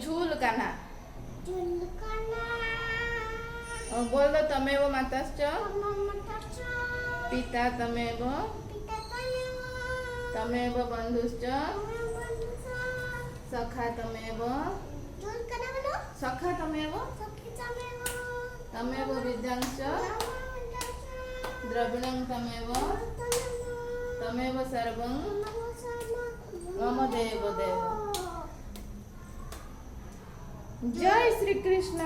झूल कान्हा बोल दो तमेव माताश्च पिता तमेव तमेव बंधुश्च सखा तमेव सखा तमेव तमेव विद्यांश्च द्रविणं तमेव तमेव सर्वं मम देव देव। जय श्री कृष्ण।